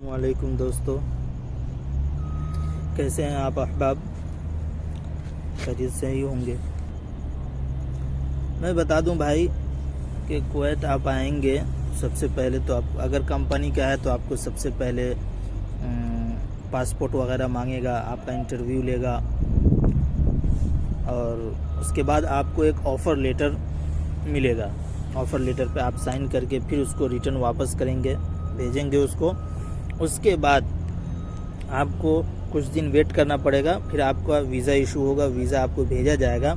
वालेकुम दोस्तों, कैसे हैं आप अहबाब? खैरियत से ही होंगे। मैं बता दूं भाई कि कुवैत आप आएंगे, सबसे पहले तो आप अगर कंपनी का है तो आपको सबसे पहले पासपोर्ट वगैरह मांगेगा, आपका इंटरव्यू लेगा और उसके बाद आपको एक ऑफ़र लेटर मिलेगा। ऑफ़र लेटर पे आप साइन करके फिर उसको रिटर्न वापस करेंगे, भेजेंगे उसको। उसके बाद आपको कुछ दिन वेट करना पड़ेगा, फिर आपका वीज़ा इशू होगा, वीज़ा आपको भेजा जाएगा।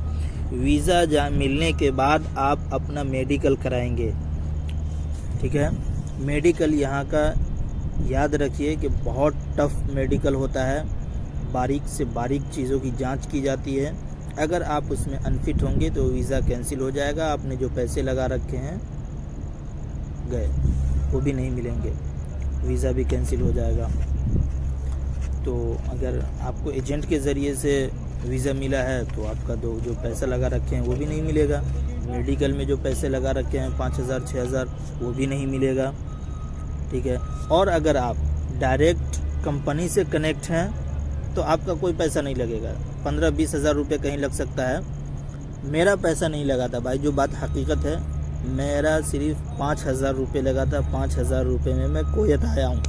वीज़ा मिलने के बाद आप अपना मेडिकल कराएंगे, ठीक है। मेडिकल यहाँ का याद रखिए कि बहुत टफ मेडिकल होता है, बारीक से बारीक चीज़ों की जांच की जाती है। अगर आप उसमें अनफिट होंगे तो वीज़ा कैंसिल हो जाएगा, आपने जो पैसे लगा रखे हैं गए, वो भी नहीं मिलेंगे, वीज़ा भी कैंसिल हो जाएगा। तो अगर आपको एजेंट के ज़रिए से वीज़ा मिला है तो आपका जो पैसा लगा रखे हैं वो भी नहीं मिलेगा। मेडिकल में जो पैसे लगा रखे हैं 5,000 6,000 वो भी नहीं मिलेगा, ठीक है। और अगर आप डायरेक्ट कंपनी से कनेक्ट हैं तो आपका कोई पैसा नहीं लगेगा। 15-20 हज़ार रुपये कहीं लग सकता है, मेरा पैसा नहीं लगा था भाई, जो बात हकीकत है। मेरा सिर्फ 5,000 रुपये लगा था। 5,000 रुपये में मैं कुवैत आया हूँ,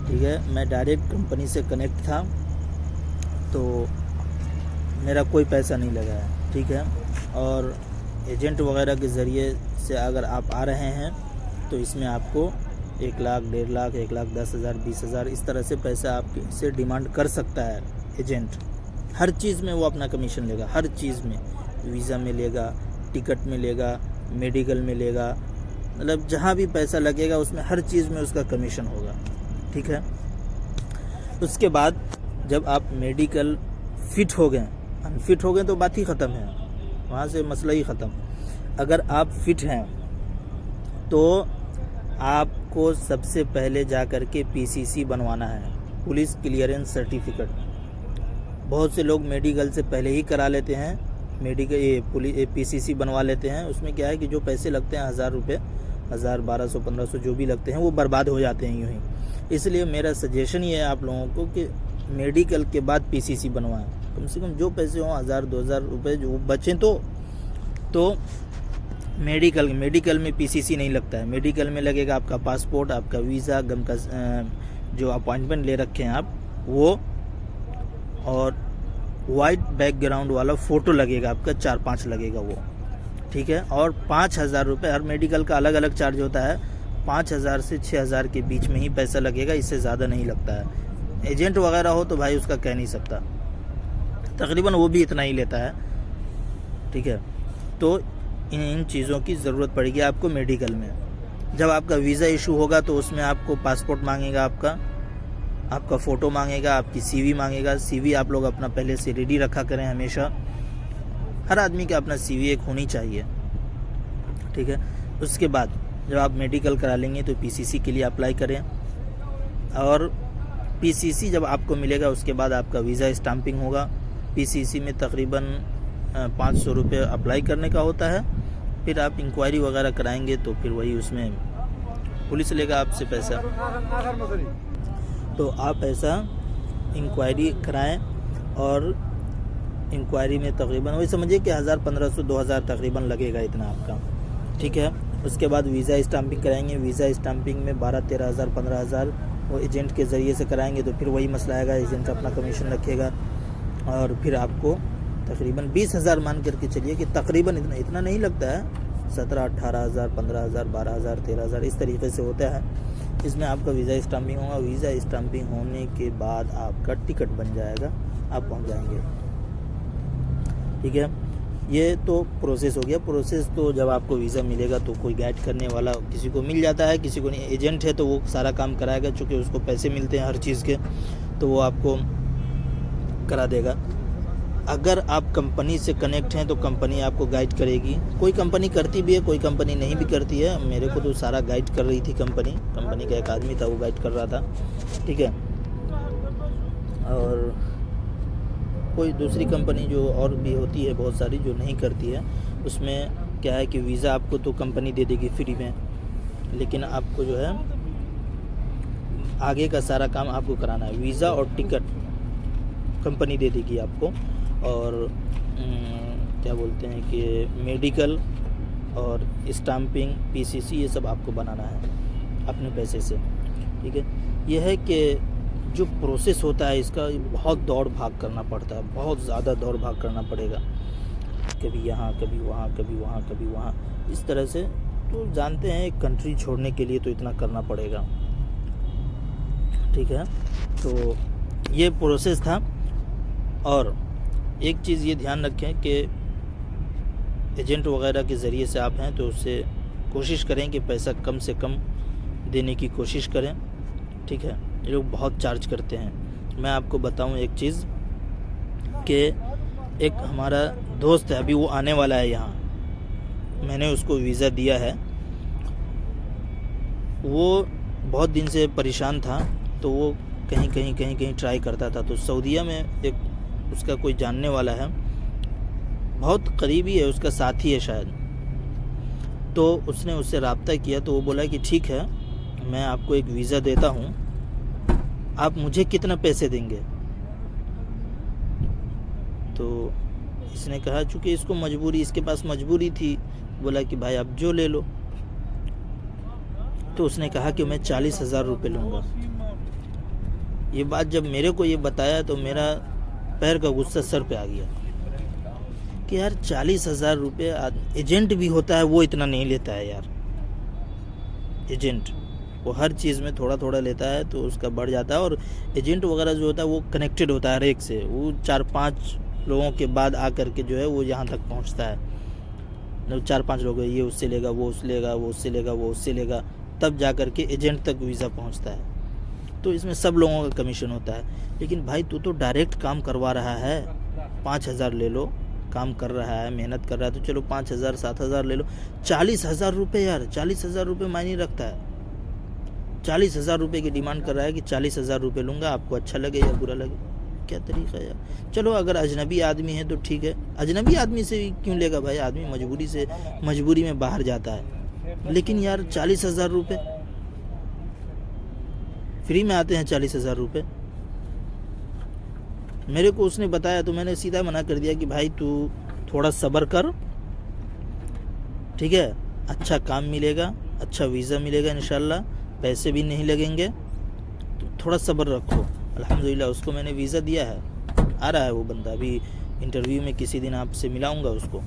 ठीक है। मैं डायरेक्ट कंपनी से कनेक्ट था तो मेरा कोई पैसा नहीं लगा है, ठीक है। और एजेंट वगैरह के ज़रिए से अगर आप आ रहे हैं तो इसमें आपको 1 लाख 1.5 लाख 1 लाख 10,000 20,000 इस तरह से पैसा आपसे डिमांड कर सकता है एजेंट। हर चीज़ में वो अपना कमीशन लेगा, हर चीज़ में, वीज़ा में लेगा, टिकट में लेगा, मेडिकल में लेगा, मतलब जहाँ भी पैसा लगेगा उसमें हर चीज़ में उसका कमीशन होगा, ठीक है। उसके बाद जब आप मेडिकल फिट हो गए, अनफिट हो गए तो बात ही ख़त्म है, वहाँ से मसला ही ख़त्म। अगर आप फिट हैं तो आपको सबसे पहले जा कर के पीसीसी बनवाना है, पुलिस क्लियरेंस सर्टिफिकेट। बहुत से लोग मेडिकल से पहले ही करा लेते हैं, पीसीसी बनवा लेते हैं। उसमें क्या है कि जो पैसे लगते हैं 1,000 रुपये, 1,000 1200 1500 जो भी लगते हैं वो बर्बाद हो जाते हैं यूँ ही। इसलिए मेरा सजेशन ये है आप लोगों को कि मेडिकल के बाद पीसीसी बनवाएं। कम से कम जो पैसे हों 1,000 2,000 रुपये जो बचें तो मेडिकल में पीसीसी नहीं लगता है। मेडिकल में लगेगा आपका पासपोर्ट, आपका वीज़ा, गम का जो अपॉइंटमेंट ले रखे हैं आप वो, और वाइट बैकग्राउंड वाला फ़ोटो लगेगा आपका, 4-5 लगेगा वो, ठीक है। और 5,000 रुपये, हर मेडिकल का अलग अलग चार्ज होता है। 5,000 से 6,000 के बीच में ही पैसा लगेगा, इससे ज़्यादा नहीं लगता है। एजेंट वगैरह हो तो भाई उसका कह नहीं सकता, तकरीबन वो भी इतना ही लेता है, ठीक है। तो इन चीज़ों की ज़रूरत पड़ेगी आपको मेडिकल में। जब आपका वीज़ा इशू होगा तो उसमें आपको पासपोर्ट मांगेगा, आपका फ़ोटो मांगेगा, आपकी सीवी मांगेगा। सीवी आप लोग अपना पहले से रेडी रखा करें हमेशा, हर आदमी का अपना सीवी एक होनी चाहिए, ठीक है। उसके बाद जब आप मेडिकल करा लेंगे तो पीसीसी के लिए अप्लाई करें, और पीसीसी जब आपको मिलेगा उसके बाद आपका वीज़ा स्टाम्पिंग होगा। पीसीसी में तकरीबन 500 रुपये अप्लाई करने का होता है। फिर आप इंक्वायरी वगैरह कराएंगे तो फिर वही उसमें पुलिस लेगा आपसे पैसा। तो आप ऐसा इंक्वायरी कराएं, और इंक्वायरी में तकरीबन वही समझिए कि 1,000 1500 2,000 तकरीबन लगेगा इतना आपका, ठीक है। उसके बाद वीज़ा स्टाम्पिंग कराएंगे। वीज़ा स्टाम्पिंग में 12-13 हज़ार 15 हज़ार वो एजेंट के ज़रिए से कराएंगे तो फिर वही मसला आएगा, एजेंट अपना कमीशन रखेगा। और फिर आपको तकरीबन 20,000 मान करके चलिए कि तकरीबन इतना नहीं लगता है, 17-18 हज़ार 15 हज़ार 12 हज़ार 13 हज़ार इस तरीके से होता है। इसमें आपका वीज़ा स्टाम्पिंग होगा। वीज़ा स्टाम्पिंग होने के बाद आपका टिकट बन जाएगा, आप पहुंच जाएंगे, ठीक है। ये तो प्रोसेस हो गया। प्रोसेस तो जब आपको वीज़ा मिलेगा तो कोई गाइड करने वाला किसी को मिल जाता है, किसी को नहीं। एजेंट है तो वो सारा काम कराएगा, चूँकि उसको पैसे मिलते हैं हर चीज़ के, तो वो आपको करा देगा। अगर आप कंपनी से कनेक्ट हैं तो कंपनी आपको गाइड करेगी। कोई कंपनी करती भी है, कोई कंपनी नहीं भी करती है। मेरे को तो सारा गाइड कर रही थी कंपनी का एक आदमी था, वो गाइड कर रहा था, ठीक है। और कोई दूसरी कंपनी जो और भी होती है बहुत सारी जो नहीं करती है, उसमें क्या है कि वीज़ा आपको तो कंपनी दे देगी फ्री में, लेकिन आपको जो है आगे का सारा काम आपको कराना है। वीज़ा और टिकट कंपनी दे देगी आपको, और क्या बोलते हैं कि मेडिकल और स्टाम्पिंग, पीसीसी, ये सब आपको बनाना है अपने पैसे से, ठीक है। यह है कि जो प्रोसेस होता है इसका बहुत दौड़ भाग करना पड़ता है, बहुत ज़्यादा दौड़ भाग करना पड़ेगा, कभी यहाँ कभी वहाँ, कभी वहाँ कभी वहाँ, इस तरह से। तो जानते हैं एक कंट्री छोड़ने के लिए तो इतना करना पड़ेगा, ठीक है। तो ये प्रोसेस था। और एक चीज़ ये ध्यान रखें कि एजेंट वगैरह के ज़रिए से आप हैं तो उससे कोशिश करें कि पैसा कम से कम देने की कोशिश करें, ठीक है। ये लोग बहुत चार्ज करते हैं। मैं आपको बताऊं एक चीज़ कि एक हमारा दोस्त है, अभी वो आने वाला है यहाँ, मैंने उसको वीज़ा दिया है। वो बहुत दिन से परेशान था, तो वो कहीं ट्राई करता था। तो सऊदीया में एक उसका कोई जानने वाला है, बहुत करीबी है, उसका साथी है शायद। तो उसने उससे रब्ता किया, तो वो बोला कि ठीक है, मैं आपको एक वीज़ा देता हूँ, आप मुझे कितना पैसे देंगे। तो इसने कहा, चूँकि इसको मजबूरी, इसके पास मजबूरी थी, बोला कि भाई आप जो ले लो। तो उसने कहा कि मैं 40,000 रुपये लूँगा। ये बात जब मेरे को ये बताया तो मेरा पैर का गुस्सा सर पे आ गया कि यार 40,000 रुपये, एजेंट भी होता है वो इतना नहीं लेता है यार। एजेंट वो हर चीज़ में थोड़ा थोड़ा लेता है तो उसका बढ़ जाता है। और एजेंट वगैरह जो होता है वो कनेक्टेड होता है हर एक से, वो 4-5 लोगों के बाद आकर के जो है वो यहाँ तक पहुँचता है। 4-5 लोग, ये उससे लेगा, वो उससे लेगा, वो उससे लेगा, वो उससे लेगा, तब जा कर के एजेंट तक वीज़ा पहुँचता है। तो इसमें सब लोगों का कमीशन होता है। लेकिन भाई तू तो डायरेक्ट काम करवा रहा है, 5,000 ले लो, काम कर रहा है, मेहनत कर रहा है, तो चलो 5,000 7,000 ले लो। 40,000 रुपये यार, 40,000 रुपये मायने रखता है। 40,000 रुपये की डिमांड कर रहा है कि 40,000 रुपये लूँगा, आपको अच्छा लगे या बुरा लगे, क्या तरीका है यार। चलो अगर अजनबी आदमी है तो ठीक है, अजनबी आदमी से क्यों लेगा भाई, आदमी मजबूरी में बाहर जाता है। लेकिन यार 40,000 रुपये फ्री में आते हैं, 40,000 रुपये। मेरे को उसने बताया तो मैंने सीधा मना कर दिया कि भाई तू थोड़ा सब्र कर, ठीक है, अच्छा काम मिलेगा, अच्छा वीज़ा मिलेगा इंशाल्लाह, पैसे भी नहीं लगेंगे, तो थोड़ा सब्र रखो। अल्हम्दुलिल्लाह उसको मैंने वीज़ा दिया है, आ रहा है वो बंदा, अभी इंटरव्यू में किसी दिन आपसे मिलाऊंगा उसको।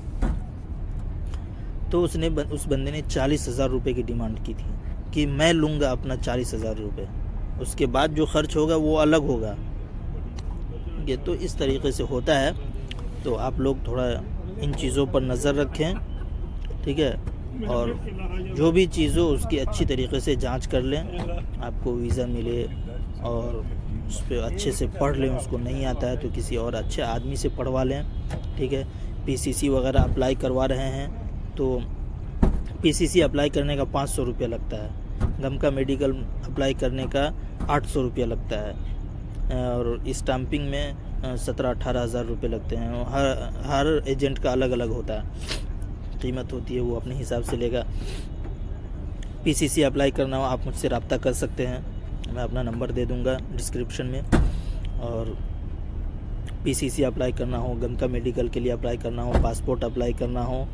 तो उस बंदे ने 40,000 रुपये की डिमांड की थी कि मैं लूँगा अपना 40,000 रुपये, उसके बाद जो खर्च होगा वो अलग होगा। ये तो इस तरीके से होता है। तो आप लोग थोड़ा इन चीज़ों पर नज़र रखें, ठीक है, और जो भी चीज़ हो उसकी अच्छी तरीके से जांच कर लें, आपको वीज़ा मिले और उस पर अच्छे से पढ़ लें। उसको नहीं आता है तो किसी और अच्छे आदमी से पढ़वा लें, ठीक है। पीसीसी वगैरह अप्लाई करवा रहे हैं तो पीसीसी अप्लाई करने का 500 रुपया लगता है, गमका मेडिकल अप्लाई करने का 800 रुपया लगता है, और स्टाम्पिंग में 17-18 हज़ार रुपये लगते हैं। हर एजेंट का अलग अलग होता है, कीमत होती है, वो अपने हिसाब से लेगा। पीसीसी अप्लाई करना हो आप मुझसे रब्ता कर सकते हैं, मैं अपना नंबर दे दूंगा डिस्क्रिप्शन में। और पीसीसी अप्लाई करना हो, गमका मेडिकल के लिए अप्लाई करना हो, पासपोर्ट अप्लाई करना हो,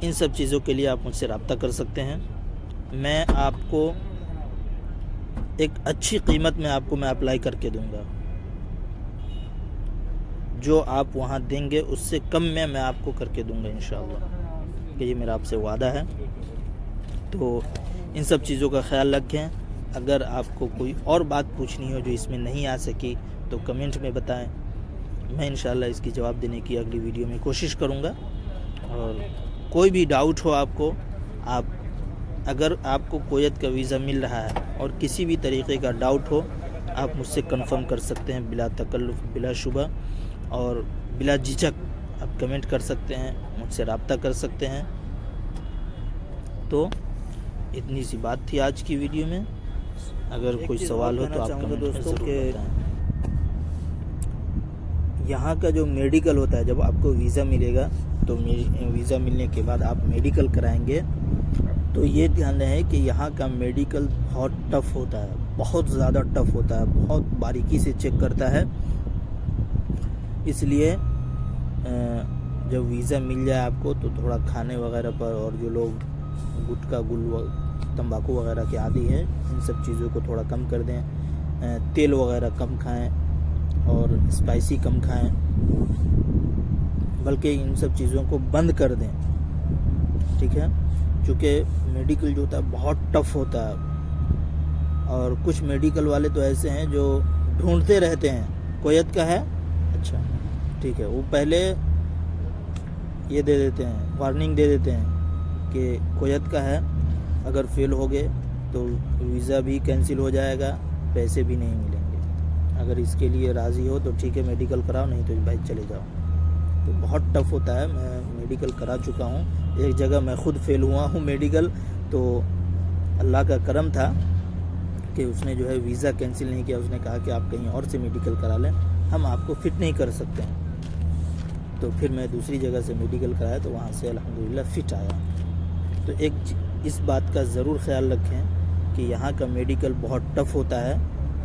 इन सब चीज़ों के लिए आप मुझसे रब्ता कर सकते हैं। मैं आपको एक अच्छी कीमत में आपको मैं अप्लाई करके दूंगा, जो आप वहाँ देंगे उससे कम में मैं आपको करके दूंगा इंशाअल्लाह, कि ये मेरा आपसे वादा है। तो इन सब चीज़ों का ख्याल रखें। अगर आपको कोई और बात पूछनी हो जो इसमें नहीं आ सकी तो कमेंट में बताएं, मैं इंशाअल्लाह इसकी जवाब देने की अगली वीडियो में कोशिश करूँगा। और कोई भी डाउट हो आपको, अगर आपको कोयत का वीज़ा मिल रहा है और किसी भी तरीके का डाउट हो, आप मुझसे कंफर्म कर सकते हैं बिला तकल्लुफ़, बिला शुबा और बिला झिझक। आप कमेंट कर सकते हैं, मुझसे रब्ता कर सकते हैं। तो इतनी सी बात थी आज की वीडियो में। अगर कोई सवाल हो तो आप कमेंट में ज़रूर बताएं। यहाँ का जो मेडिकल होता है, जब आपको वीज़ा मिलेगा तो वीज़ा मिलने के बाद आप मेडिकल कराएंगे तो ये ध्यान रहे कि यहाँ का मेडिकल बहुत टफ होता है, बहुत ज़्यादा टफ होता है, बहुत बारीकी से चेक करता है। इसलिए जब वीज़ा मिल जाए आपको तो थोड़ा खाने वगैरह पर, और जो लोग गुटखा तंबाकू वगैरह के आदी हैं, इन सब चीज़ों को थोड़ा कम कर दें। तेल वगैरह कम खाएं और स्पाइसी कम खाएं, बल्कि इन सब चीज़ों को बंद कर दें। ठीक है, क्योंकि मेडिकल जो होता है बहुत टफ होता है, और कुछ मेडिकल वाले तो ऐसे हैं जो ढूंढते रहते हैं कोयत का है, अच्छा ठीक है, वो पहले ये दे देते हैं, वार्निंग दे देते हैं कि कोयत का है, अगर फेल हो गए तो वीज़ा भी कैंसिल हो जाएगा, पैसे भी नहीं मिलेंगे। अगर इसके लिए राज़ी हो तो ठीक है मेडिकल कराओ, नहीं तो भाई चले जाओ। तो बहुत टफ होता है। मैं मेडिकल करा चुका हूँ, एक जगह मैं खुद फेल हुआ हूँ मेडिकल, तो अल्लाह का करम था कि उसने जो है वीज़ा कैंसिल नहीं किया। उसने कहा कि आप कहीं और से मेडिकल करा लें, हम आपको फ़िट नहीं कर सकते हैं। तो फिर मैं दूसरी जगह से मेडिकल कराया तो वहाँ से अल्हम्दुलिल्लाह फ़िट आया। तो एक इस बात का ज़रूर ख्याल रखें कि यहाँ का मेडिकल बहुत टफ होता है।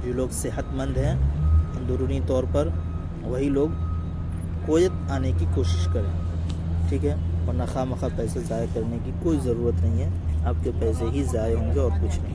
जो लोग सेहतमंद हैं अंदरूनी तौर पर, वही लोग कोयत आने की कोशिश करें, ठीक है, वरना खामखा पैसे ज़ाया करने की कोई ज़रूरत नहीं है। आपके पैसे ही ज़ाया होंगे और कुछ नहीं।